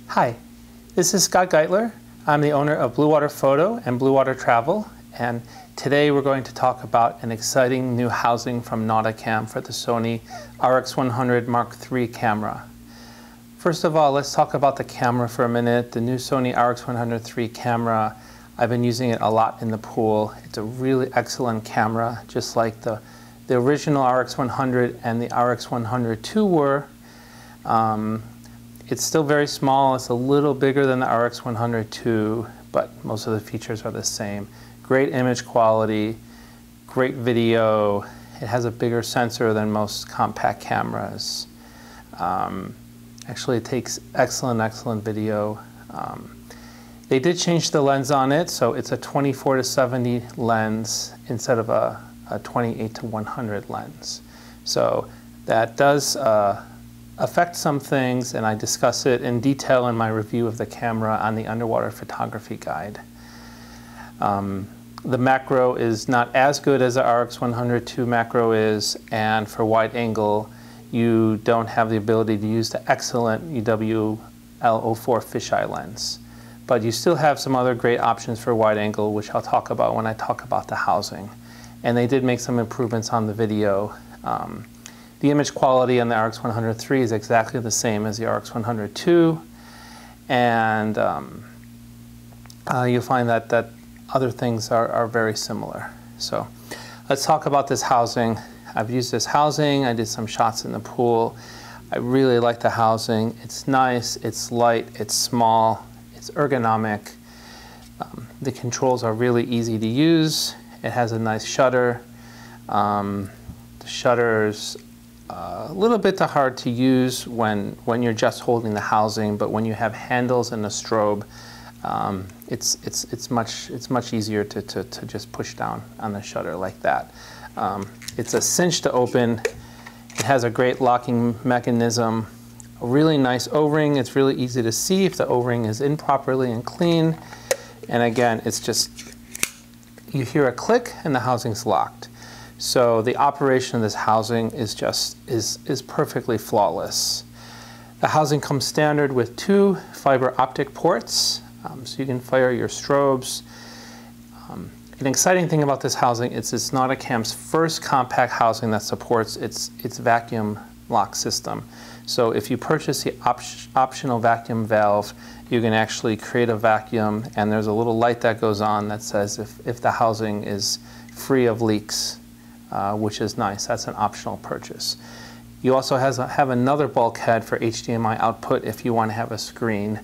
Hi, this is Scott Gietler. I'm the owner of Blue Water Photo and Blue Water Travel, and today we're going to talk about an exciting new housing from Nauticam for the Sony RX-100 Mark III camera. First of all, let's talk about the camera for a minute. The new Sony RX-100 III camera, I've been using it a lot in the pool. It's a really excellent camera, just like the original RX-100 and the RX-100 II were. It's still very small. It's a little bigger than the RX-100 II, but most of the features are the same. Great image quality, great video. It has a bigger sensor than most compact cameras. Actually, it takes excellent video. They did change the lens on it, so it's a 24-70 lens instead of a 28-100 lens. So that does affect some things, and I discuss it in detail in my review of the camera on the Underwater Photography Guide. The macro is not as good as the RX-100 II macro is, and for wide angle, you don't have the ability to use the excellent UWL-04 fisheye lens. But you still have some other great options for wide angle, which I'll talk about when I talk about the housing. And they did make some improvements on the video. The image quality on the RX-100 III is exactly the same as the RX-100 II, and you'll find that other things are very similar. So let's talk about this housing. I've used this housing. I did some shots in the pool. I really like the housing. It's nice, it's light, it's small, it's ergonomic. The controls are really easy to use. It has a nice shutter. The shutter's a little bit hard to use when you're just holding the housing, but when you have handles and a strobe, it's much easier to just push down on the shutter like that. It's a cinch to open. It has a great locking mechanism. A really nice O-ring. It's really easy to see if the O-ring is in properly and clean. And again, it's just, you hear a click and the housing's locked. So the operation of this housing is perfectly flawless. The housing comes standard with 2 fiber optic ports, so you can fire your strobes. An exciting thing about this housing is it's Nauticam's first compact housing that supports its vacuum lock system. So if you purchase the optional vacuum valve, you can actually create a vacuum, and there's a little light that goes on that says if the housing is free of leaks, which is nice. That's an optional purchase. You also have another bulkhead for HDMI output if you want to have a screen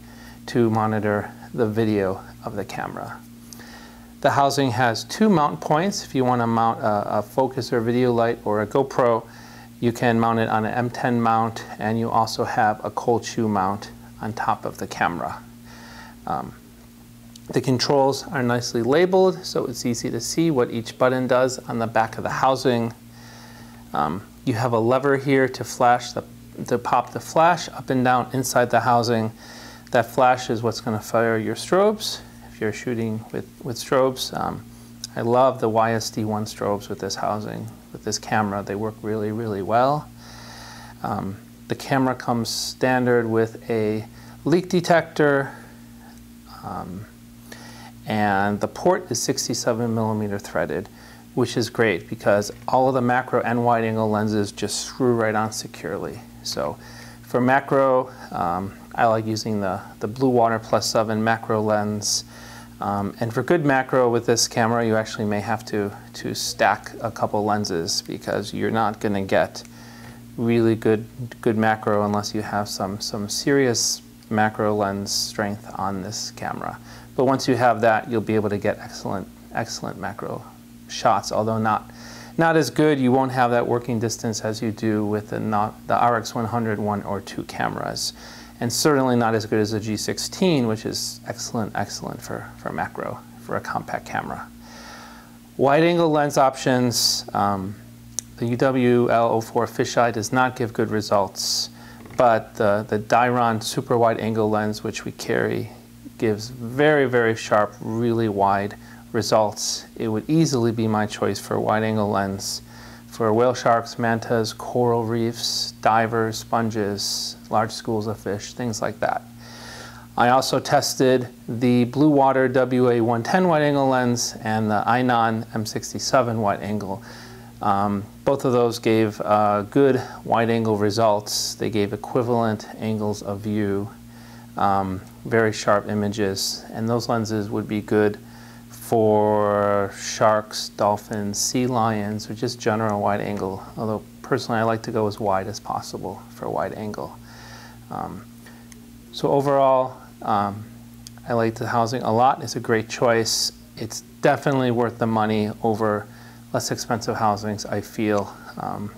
to monitor the video of the camera. The housing has 2 mount points. If you want to mount a focus or video light or a GoPro, you can mount it on an M10 mount, and you also have a cold shoe mount on top of the camera. The controls are nicely labeled, so it's easy to see what each button does on the back of the housing. You have a lever here to pop the flash up and down inside the housing. That flash is what's going to fire your strobes if you're shooting with strobes. I love the YSD1 strobes with this housing, with this camera. They work really well. The camera comes standard with a leak detector, and the port is 67mm threaded, which is great because all of the macro and wide angle lenses just screw right on securely. So for macro, I like using the Blue Water +7 macro lens. And for good macro with this camera, you actually may have to stack a couple lenses because you're not going to get really good macro unless you have some serious macro lens strength on this camera. But once you have that, you'll be able to get excellent macro shots, although not as good. You won't have that working distance as you do with the RX-100 1 or 2 cameras, and certainly not as good as the G16, which is excellent for macro, for a compact camera. Wide angle lens options, the UWL-04 fisheye does not give good results, but the Dairon super wide angle lens, which we carry, gives very sharp, really wide results. It would easily be my choice for a wide angle lens for whale sharks, mantas, coral reefs, divers, sponges, large schools of fish, things like that. I also tested the Blue Water WA110 wide-angle lens and the Inon M67 wide-angle. Both of those gave good wide-angle results. They gave equivalent angles of view, very sharp images, and those lenses would be good for sharks, dolphins, sea lions, or just general wide-angle, although personally I like to go as wide as possible for wide-angle. So overall, I like the housing a lot. It's a great choice. It's definitely worth the money over less expensive housings, I feel,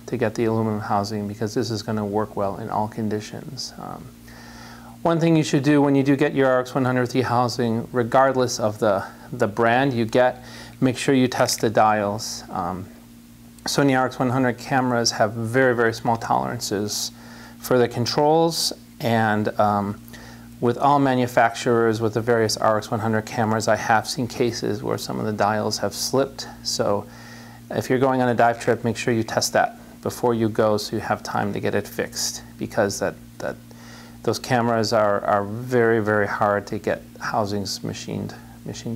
to get the aluminum housing, because this is going to work well in all conditions. One thing you should do when you do get your RX-100 housing, regardless of the brand you get, make sure you test the dials. Sony RX-100 cameras have very, very small tolerances for the controls, and with all manufacturers, with the various RX-100 cameras, I have seen cases where some of the dials have slipped. So if you're going on a dive trip, make sure you test that before you go so you have time to get it fixed, because those cameras are very, very hard to get housings machined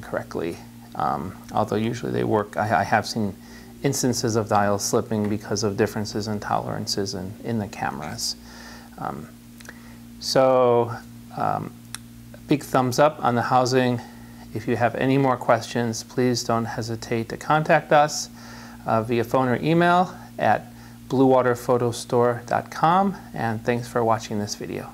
correctly. Although usually they work. I have seen instances of dials slipping because of differences in tolerances in the cameras. Big thumbs up on the housing. If you have any more questions, please don't hesitate to contact us via phone or email at bluewaterphotostore.com, and thanks for watching this video.